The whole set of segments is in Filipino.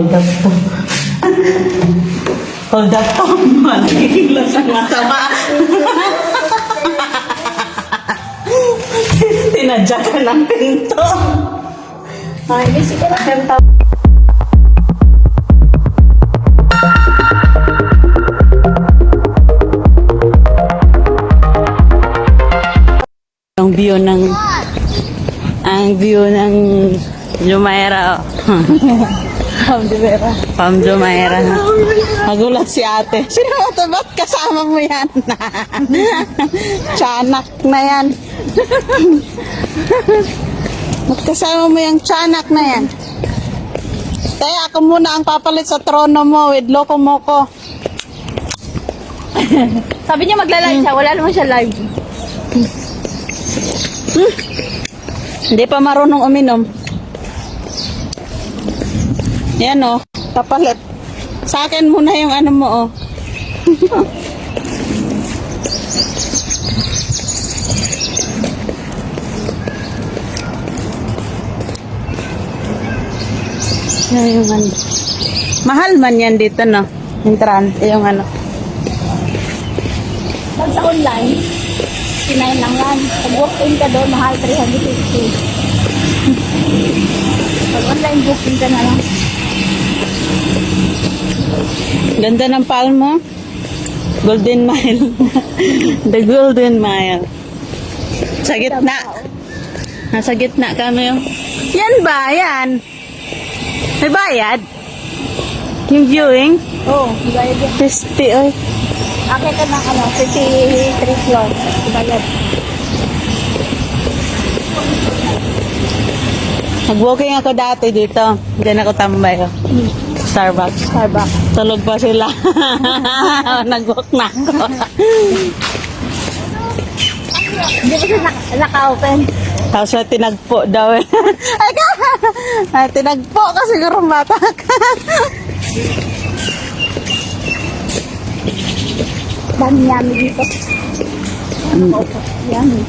Hold up to. Hold up to. Nakikilos ang masama. Tinadya ka ng pinto. Ay, busy ka na. Ang view ng Jumeirah. Pam Jumeirah. Nagulat si ate. Sino ito? Ba't kasama mo yan? Tiyanak na yan. Ba't kasama mo yung tiyanak na yan? Kaya ako muna ang papalit sa trono mo with Loco Moco. Sabi niya magla-live siya. Wala naman siya live. Hindi pa marunong uminom. Yan o, papalit. Sa akin muna yung ano mo o. Yan yung ano. Mahal man yan dito no. Yung yung ano. Pag sa online, sinay lang yan. Pag walk-in ka doon, mahal 350. Pag online booking ka na lang. Ganda ng palmo. Golden Mile. The Golden Mile. Sa gitna. Nasa gitna kami yung... Yan ba? Yan. May bayad? Yung viewing? Oo, bayad yan. 50 oy. Akit ka ng 53 floor. Bayad. Nag-walking ako dati dito. Diyan ako tambay. Oh. Starbucks. Tulog pa sila. Nag-walk na ako. Hindi ba siya naka-open? Tapos may tinagpo daw eh. Ay ka! Ay, tinagpo ka siguro bata ka. Dami yami dito. Yami.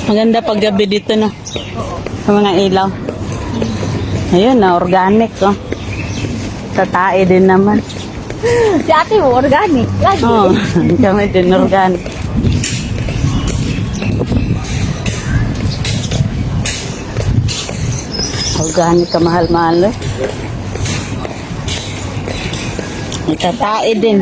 Maganda pag gabi dito no. Sa mga ilaw. Ayun na, organic oh. Tatae din naman. Si ate mo, organic. Lagi. Oo, kami din organic. Organic ka mahal-mahal eh. May tatae din.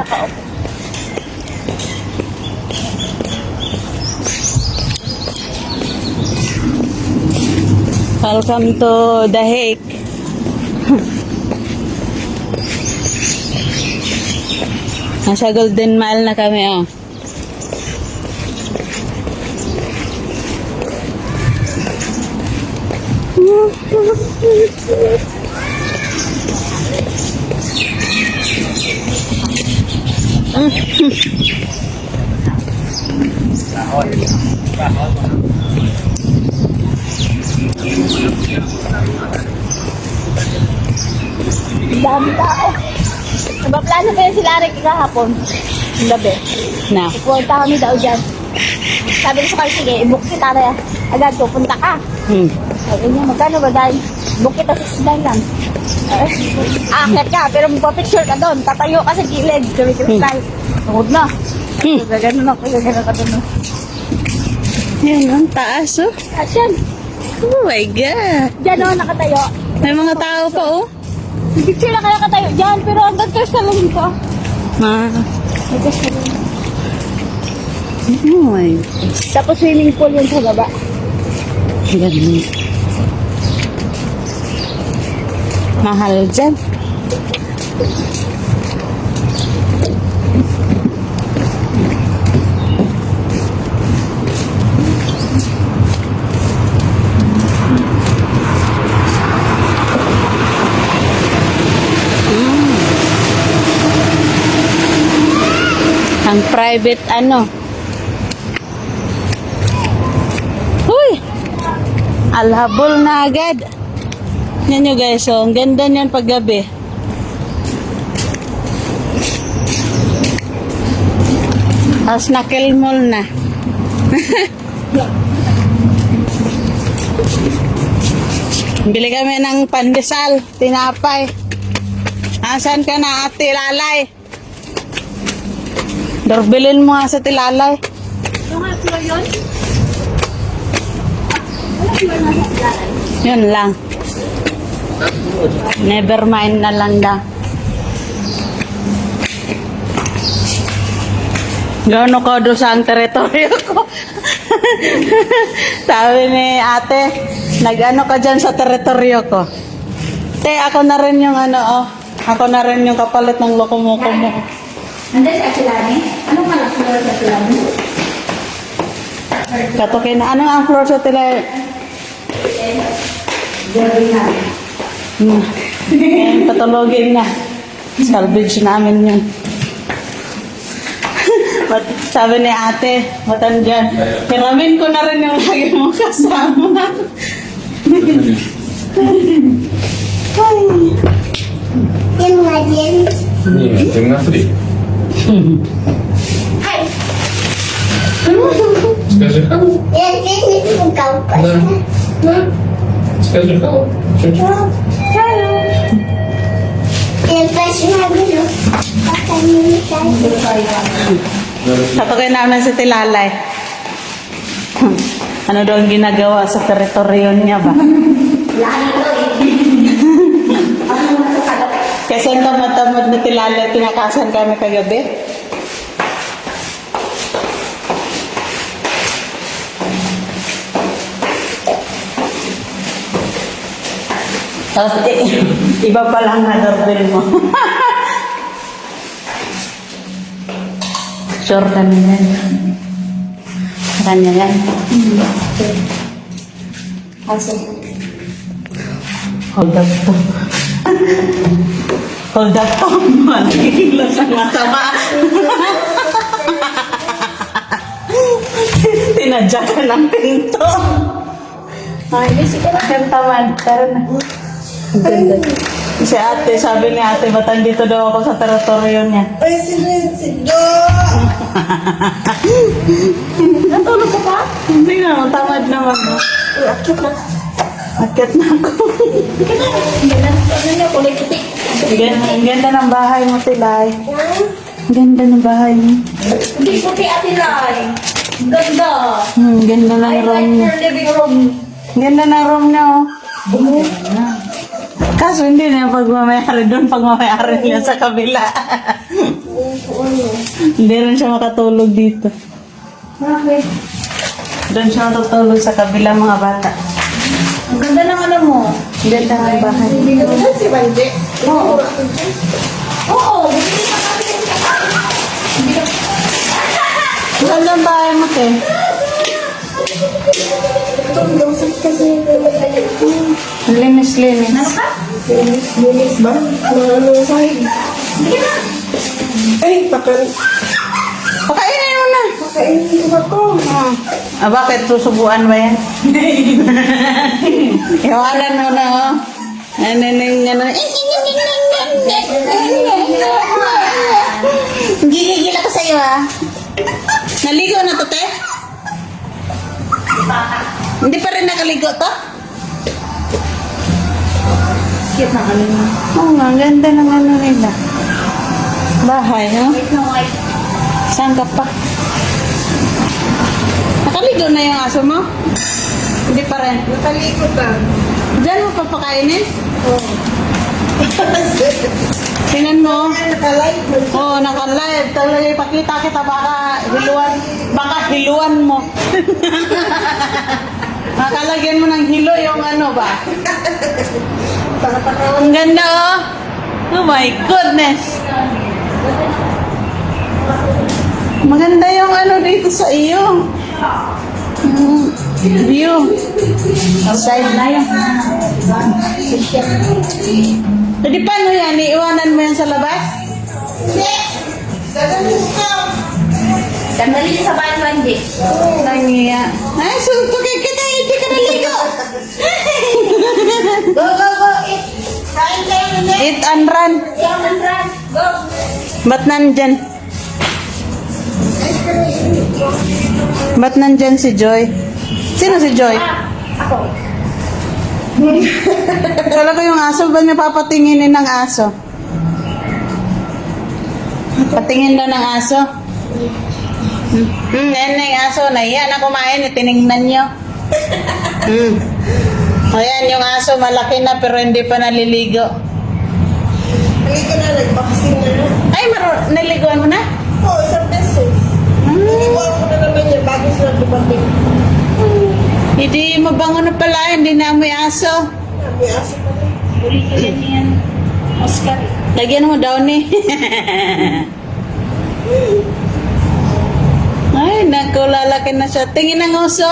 Welcome to The Hague. Nasa Golden Mile na kami oh. Dami tao. Nabaplano pa yun sila rin kahapon. Yung gabi. Na. Pupunta kami daw dyan. Sabi ko sa kanya, sige, i-book kita na agad. Pupunta ka. Sabi niya, magkano ba dahil? Book kita sa siday lang. Aakyat ka, pero magpa-picture ka doon. Tatayo ka sa gilid. Sabi ko, style. Tungod na. Gaganon ako, gaganon ka doon. Yan ang taas oh. At yan, Oh my God. dyan o, nakatayo. May mga tao pa oh. Picture na kaya nakatayo dyan, pero hanggang first na lang dito. Ah. May first na lang. Oh my God. Tapos swimming pool yun sa baba. Ganun. Mahal dyan. Ang private ano. Huy! Alhabol na agad. Yan nyo guys, so ang ganda niyan pag gabi. Tapos nakilmol na. Bili kami ng pandesal, tinapay. Asan ka na, Ate Lalay? Dorbilin mo nga sa Tilalay. Yung nga floor yun? Wala floor na sa tilalay. Yun lang. Never mind na lang daw. Gano'n ko doon sa ang teritoryo ko. Sabi ni ate, nag-ano ka dyan sa teritoryo ko. Te, ako na rin yung ano, oh. Ako na rin yung kapalit ng lokomoko mo. Nandiyan si Ate Lani? Anong malang floor sa Ate Lani? Katukin na. Ano nga ang floor sa tila? Patulogin na. Salvage namin yun. Sabi ni ate, matandyan. Hiramin ko na rin yung lagi mo kasama. Ay. Yan nga din. Nie, темноты. Ay! Скажи хау. Yan din yung kaupas. Да. Скажи хау. Чуть-чуть. Hello! Yan pa siya bilo. Katukin namin si Tilalay. Ano daw ang ginagawa sa teritoryo niya ba? Kasi ang tamad-tamad na Tilalay, pinakasan kami kagabi. Tapos, iba pa lang na doorbell mo. Sure ka na yan. Sa kanya yan. Hold up to. Hold up to. Nakikilos ang masama. Tinadya ka ng pinto. Ay, busy ka na. Ang tamad. Tara na. Ang ganda. Si ate, sabi ni ate, ba't andito daw ako sa teritoryo niya? Ay, silencio! Natulog ka pa? Hindi na, tamad naman. No? Akit na. Akit na ako. Ano niya, kulay puti. Ang ganda ng bahay mo, Tilay. Ang ganda ng bahay mo. Hindi puti Ate Lai. Ganda. Ganda ng I room like niya. your living room. Ganda ng room niya, oh. Kaso hindi na yung pagmamayari doon, pagmamayari niya sa kabila. Hindi rin siya makatulog dito. Bakit? Doon siya matutulog sa kabila, mga bata. Ang ganda ng ano mo. Ang ganda ng bahay. Ano si Bande? Oo. Oo, bumili ka kami ng Ang ganda ng bahay mo, te. Ang linis-linis. Ano ka? Linis ba? Ano sahig? Sige na. Ay, pakan. Pakainin mo na. Kainin ko ba to? Ah, bakit? Susubuan ba yan? Iwanan mo na, oh. Ano. Gigigil ako sa'yo, ah. Naligo na to, te? Hindi pa rin nakaligo to? Cute na kami mo. Oo nga, ang ganda ng ano nila. Bahay, no? Wait na white. Saan ka pa? Nakaligo na yung aso mo? Hindi pa rin. Nakalikot ka. Diyan mo papakainin? Oo. Tingnan mo. Nakalive mo. Oo, naka-live. Talaga ipakita kita, baka hiluan mo. Nakalagyan mo ng hilo yung ano ba? Ang ganda, oh. Oh my goodness. Maganda yung ano dito sa iyo. View. Outside na yun. Jadi paano yan? Iiwanan mo yan sa labas? Tanggalin niyo sa bahay Monday. Nangiya. Ay, suntukin kita. Hindi ka naligo. Go, go, go. Eat. Kain kayo na. Eat and run. Siya man run. Go. Ba't nandyan? Ba't nandyan si Joy? Sino si Joy? Ah, ako. Talaga yung aso ba niya papatinginin ng aso? Patingin daw ng aso? Yan na yung aso. Nahiya na kumain. Tinignan niyo. Ayan yung aso. Malaki na pero hindi pa naliligo. Hindi ka na nag-vaccine na no? Ay, naliguan mo na? Oo, isang beses. Iniwan ko na naman yan bago sila dumating. Hindi mabango na pala. Hindi na amoy aso. May aso pa rin. Ulitin yan. Oscar. Lagyan mo daw ni. Ay, naku, lalaki na siya. Tingin ang uso.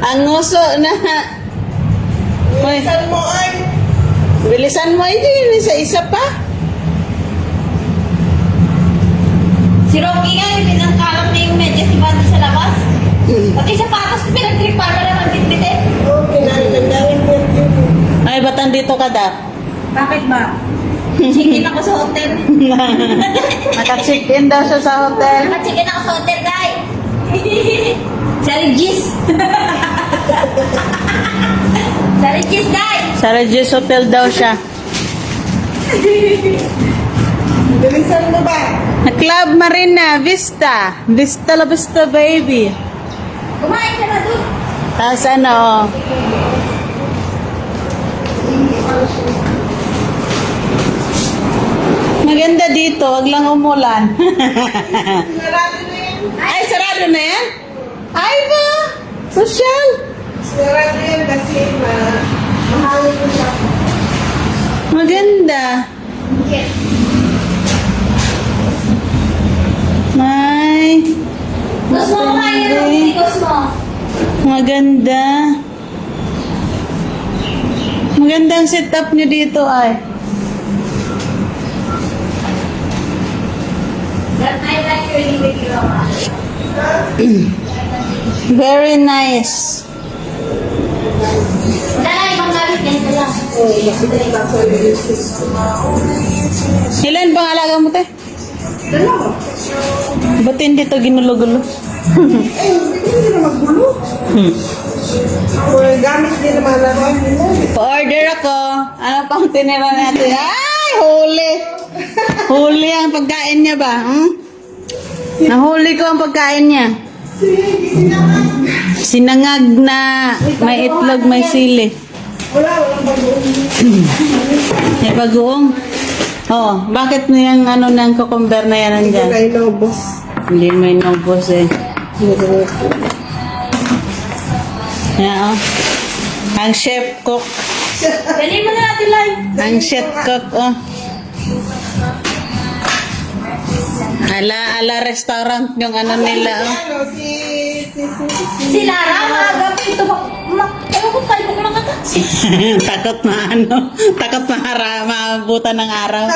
Ang uso na. Uy, Saan mo ay? bilisan mo yun. Isa-isa pa. Si Rocky nga, yung pinangkalang na yung medyas ni Banda sa labas. Pati sapatos, pinag-tripan mo naman bitbitin. Oo, pinagandawin mo yun. Ay, ba't andito ka daw? Bakit ba? Chicken ako sa hotel. Naka-check-in daw siya sa hotel. Naka-chicken ako sa hotel, guys. Sa Regis. Sa Regis, guys. Sa Regis Hotel daw siya. Bilisan mo ba? Na Club Marina Vista. Vista la Vista, baby. Kumain ka na doon. Tapos ano, maganda dito, wag lang umulan. Sarado na yan. Ay, sarado na yan? Ay ba? Social? Sarado yan kasi mahangin mo siya. Maganda. May, Gusto mo kumain ng tigos mo? maganda. Magandang setup nyo dito ay. That I like really with you. Very nice. Dala, ibang gamit ganito lang. Ilan bang alaga mo, te? Dalawa. Ba't hindi to ginulo-gulo? Eh, hindi na maggulo. Gamit din naman naman nila. Pa-order ako. Ano pang tinira natin? Ay, huli. Huli ang pagkain niya ba? Nahuli ko ang pagkain niya. Sinangag na may itlog, may sili. Walang bagoong. May bagoong. Oh, bakit mo yung ano ng cucumber na yan Hindi nandyan? na inobos. Hindi may nobos eh. Yan oh. Ang chef cook. Dali mo na natin live. Ang chef cook oh. Ala restaurant yung ano nila oh. Ano, Si Lara, maaga pa ito. Ewan ko kayo kung Takot maabutan ng araw.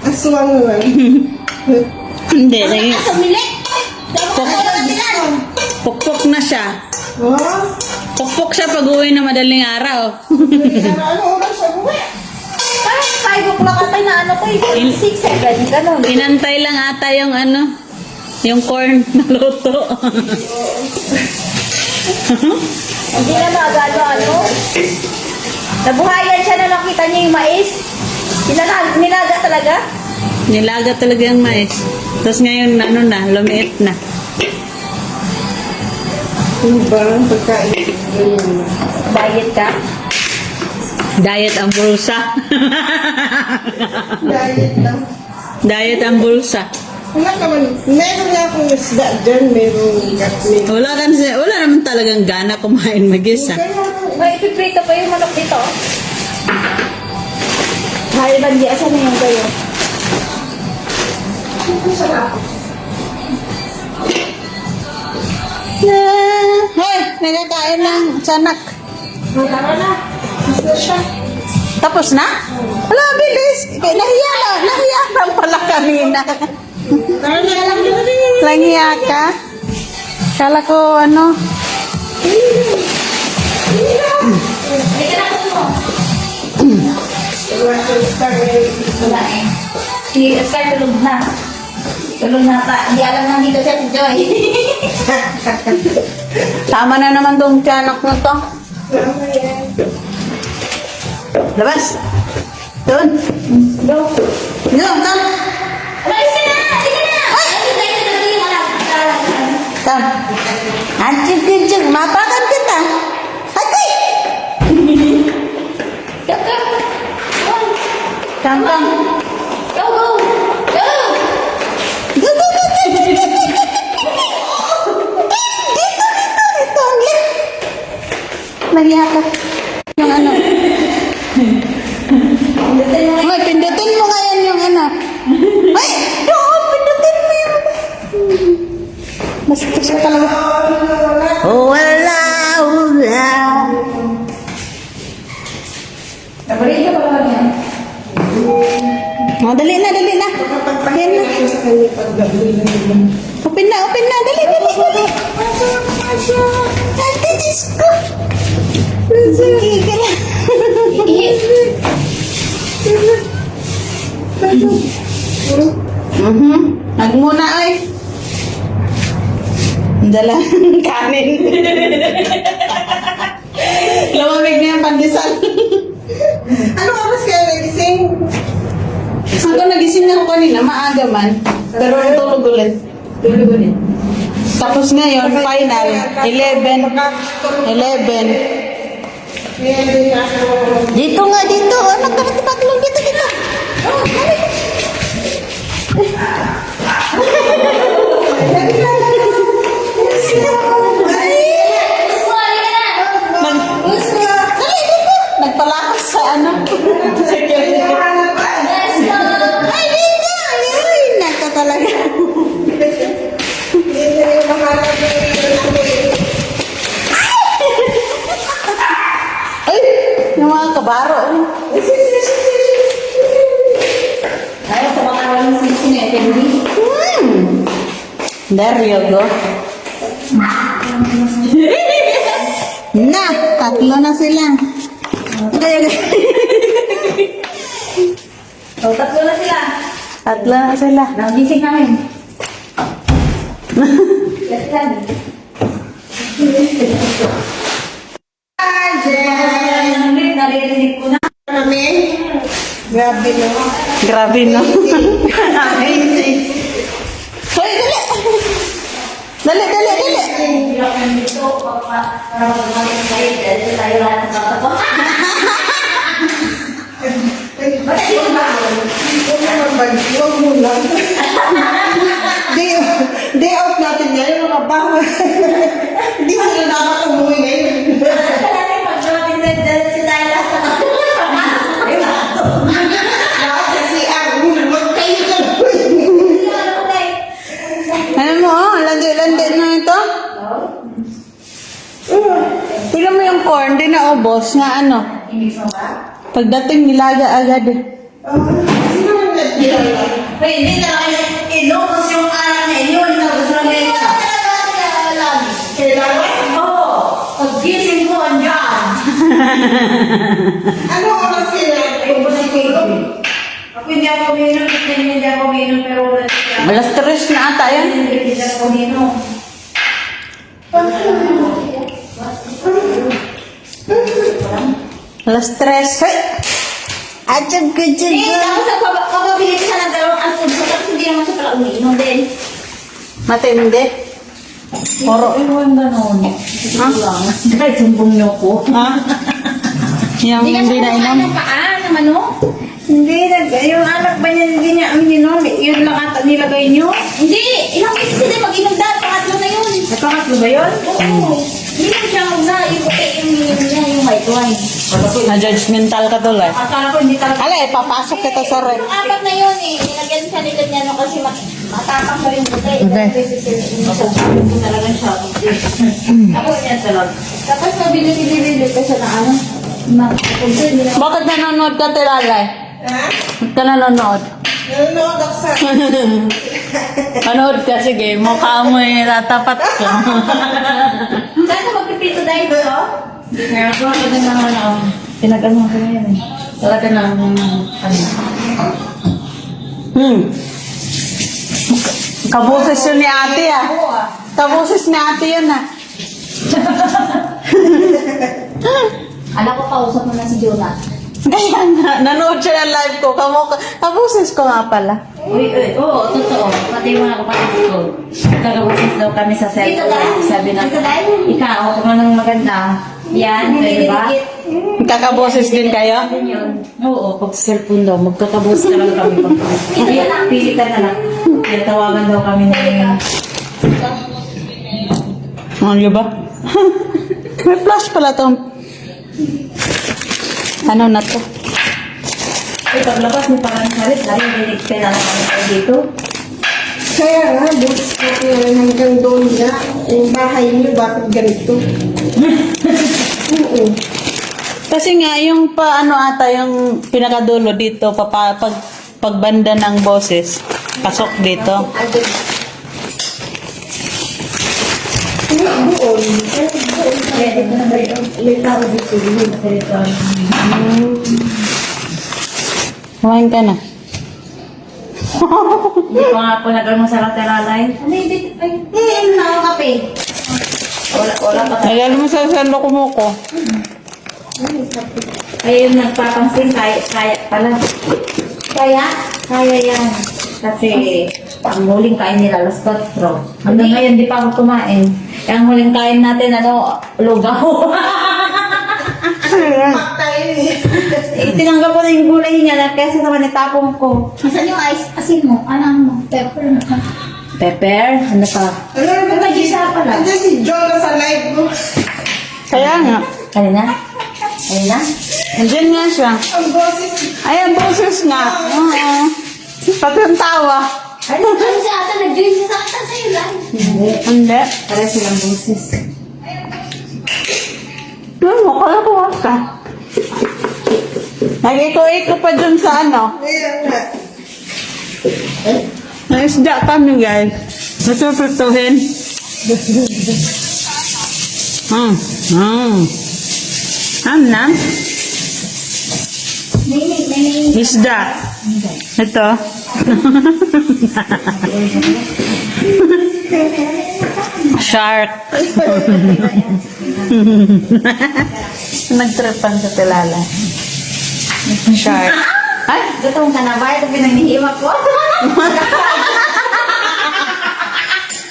aswang lang. Hindi, lagi. Sumili. Pukpok na siya. Oh? Pukpok siya pag uwi na madaling araw. Ano oras siya buwi? Parang 5 o'clock ata na ano ko. 6, 7, gano'n. Inantay lang ata yung ano, yung corn na luto. Hindi na maagado ano. Nabuhayan siya na nakita niya yung mais. Nilaga talaga. Nilaga talaga yung mais. Tapos ngayon, ano na, lumiit na. Ano ba ang pagkain? Diet ka? Diet ang bulsa. Diet lang. Diet ang bulsa. Wala ka man. Meron nga akong isda dyan. Merong gatling. Wala naman talagang gana kumain mag-isa. May ipiprito pa yung manok dito. Mahal bandi, asan na yung gayo? Hoy, nagkakain ng sanak. Tara na. Tapos na? Wala, bilis. Nahiya lang pala kanina. Langhiya ka? Kala ko ano? Halika na po mo. Wala eh. Si Oscar tulog na. Tulog na pa. Hindi alam nang dito siya si Joy. Tama na naman tong tiyanak na to. Labas. Doon. Go. Doon, tam. Alis ka na! Alis ka na! Ay! Hindi tayo talaga yung alam. Tam. Anchig-anchig, mapakan kita. Hati! Go, go! Go! Tam, tam. Go, go! Go! Go, go, go, go. Dito. Nahiya ka. Yung ano. Ay, pindutin mo nga yan yung ano. Ay, doon, pindutin mo yun. Basta siya talaga. Oh, wala. Nabalita pa lang yan. Oh, dali na. Yan na. Open na. Dali. Ate, Diyos ko. Sige ka lang. Nagmuna ay. Dala kanin. Lamamig na yung pandesal. Anong oras kayo nagising? Hanggang nagising ako kanina, maaga man. Pero tulog ulit. Tapos ngayon, final, 11. Dito nga, dito. Ano ka nagpaglong dito. Oh, Nagpalakas sa ano. Ay, dito! Ay, naka talaga. Ay, yung mga kabaro. Ayaw sa makaroon ng sisi na FMB. There you go. Na, tatlo na sila. O, tatlo na sila. Tatlo na sila. Nagising namin. Yes, yan. Naririnig ko na. Grabe no. Grabe, no? Amazing. Hoy, dali! Dali! Hindi ako nandito. Para mag-umalit sa'yo. Dahil tayo lahat ng tatapo. Bakit hindi ba? Huwag mo lang. Day out natin ngayon, mga baka. Hindi sila dapat umuwi ngayon. Kailangan mag-jogging dahil si tayo lahat ng tatapo. Lahat sa CR, huwag kayo dyan. Ano mo, oh? Landi na ito. Tingnan mo yung corn, di na ubos nga ano. Ibig mo ba? Pagdating nilaga agad. Sino ang nagkilala? Hindi na kayo inubos yung anak na inyo. Inubos lang yun. Hindi ko talaga lagi. Kailangan? Oo. Pag-gising ko, andyan. Ano oras kayo natulog? Ako hindi ako uminom. Hindi ako uminom. Pero wala siya. Alas 3 na ata yan. Hindi ako uminom. Alas 3. Hoy! Achag ka dyan. Tapos kapabili ko siya ng dalawang alcohol. Tapos hindi naman siya pala uminom din. Matindi. Puro. Ewan ganon. Ha? Kahit sumbong niyo ko. Ha? Yung hindi na inom. Ano paa naman o? Hindi, yung anak ba niya hindi niya uminom? Yun lang ata nilagay niyo? Hindi! Ilang beses sila mag-inom dahil pangatlo na yun. Pangatlo ba yun? Oo. Inom siya una. Yung puti yung inom niya, yung white wine. Na-judgmental ka tuloy. Akala ko hindi talaga. Alay, papasok kita sa rep. Yung apat na yun eh. Nilagyan siya nila niya no, kasi matapang pa yung puti. Okay. Masasabit ko talaga siya. Ako niya talaga. Tapos mabili-bili ka siya na ano. Punta, hindi na. Bakit nanonood ka, Tilalay? Ha? Bakit ka nanonood? Nanonood ako sa... Manood ka, sige. Mukha mo eh, tatapat ka. Saan ka magpipito dahil ito? Meron ko talaga naman ako. Pinag-ano ko yan eh. Talaga naman ano. Kaboses yun ni ate ah. Kaboses ni ate yun ah. Alam ko, kausap mo na si Jonah. Kaya nga, nanood siya ng live ko. Kaboses ko nga pala. Uy, oo, totoo. Pati yung mga kapatid ko. Nagkakabusis daw kami sa Dito cellphone. lang? Sabi na, Dito lang? ikaw, kung anong maganda. Yan, pwede ba? Kakaboses din kayo? Yan yun. Oo, pag sa cellphone daw, magkakabusis na lang kami. Pilitan na lang. Kaya tawagan daw kami ng... Ano ba? May flash pala tong... Ano na to? Uy, paglabas ni parang sarit, lagi dinikte na lang kami tayo dito. Kaya nga, boots ko hanggang doon na. Yung bahay niyo, bakit ganito? Oo. Kasi nga, yung paano ata, yung pinakadulo dito, pagbanda ng boses, pasok dito. Agad. Ano doon? May tao dito. Kumain ka na. Hindi ko nga po nagano sa lateralay. Hindi, nakakape. Wala pa. Nagalo mo sa loko-moko. Ayun, nagpapansin, kaya pala. Kaya, Kaya yan. Kasi, ang huling kain nila, alas 4. Hanggang ngayon, di pa ako kumain. Kaya ang huling kain natin, lugaw. Tinanggal ko na yung gulay niya na kesa naman itapong ko. masan yung ice, asin mo? Ano mo? Pepper mo. Pepper, ano pa? Ano ba siya pala? Nandiyan si John na sa live mo. Kaya nga. Kanina? Kanina? Andiyan nga siya. Ang boses. Ay, ang boses nga. Oo. Pati yung tawa. Ano si ate, nag-join siya sa ata sa'yo lang. Hindi. Pare silang boses. Ano mo, kala ko ka. Nag-iko-iko pa dun sa ano. Ayan nga. Naisda kami guys. Natututuhin. Na? May Isda. Ito. Shark. Nagtripan sa tilala. Shark. Ay! Gutom ka na ba? Ito pinanghihiwak ko.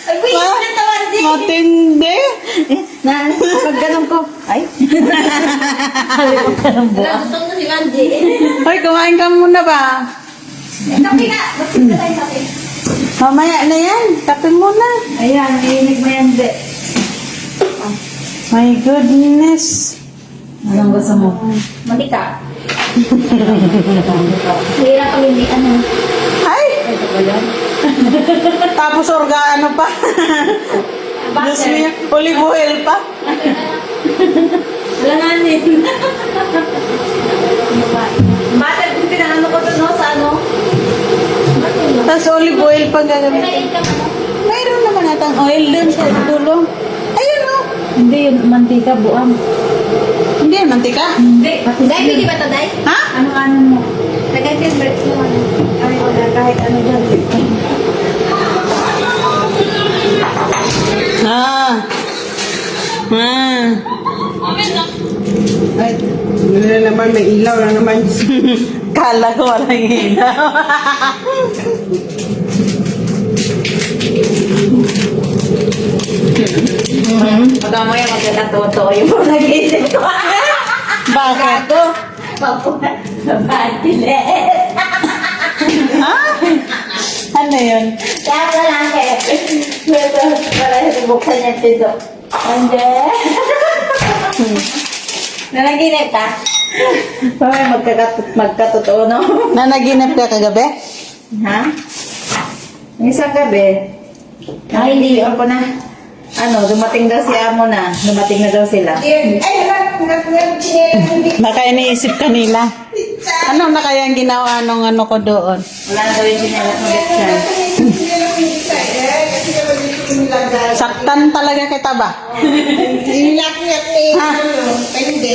Ay, wait, natawan din. Matindi. Pag ganun ko. Ay. Halip ka ng buwa. Nagutong na si Manji. Hoy, kumain ka muna ba? Kape nga. Bakit tayo kape? Mamaya na yan. Kape muna. Ayan, iinig mo yan, be. My goodness. Anong gusto mo? Matika. Hirap pag hindi ano. Ay! Tapos ano pa? Diyos niya, olive oil pa. Langanin. Butter din pinakano ko doon, no? Sa ano? Tapos olive oil pa gagawin. Pinain ka ano? Mayroon naman natang oil dun sa dulo. Ayun o. Hindi, yun, mantika, buang. Hindi yan, mantika. Hindi, Day, pwede ba ito, Day? Ha? ano mo? Lagay ko yung bread mo. Ano? Ay, wala, kahit ano dyan. Ah. Ah. Ay, ano na naman, may ilaw na naman. Kala ko walang ilaw. Pagka mo yan, magkakatuwa yung mga nag-iisip ko. Bakit? Batilet. Ha? Ano yun? Kaya mo lang eh. Para buksan niya pito. Ande. Nanaginip ka? Mamaya magkatotoo, no? Nanaginip ka kagabi? Ha? Isang gabi. Ay, hindi ako na. Ano, dumating daw si Amo na. Dumating na daw sila. Ay, Baka iniisip kanila. Ano na kaya ang ginawa nung ano ko doon? Wala na daw yung sinelas ng Betchan. Saktan talaga kita ba? Inilak-ngak eh. Ha? Pwede.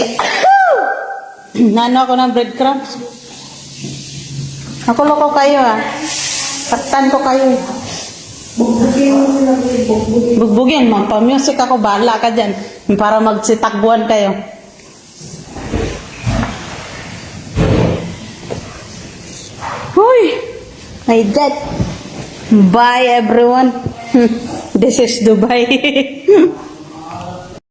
Nano ako ng breadcrumbs? Ako loko kayo ah. Saktan ko kayo eh. Bugbugin mo sila, bugbugin. Bugbugin, magpa-music ako, bahala ka dyan. Para magsitakbuhan kayo. Huy! My dad. Bye everyone. This is Dubai.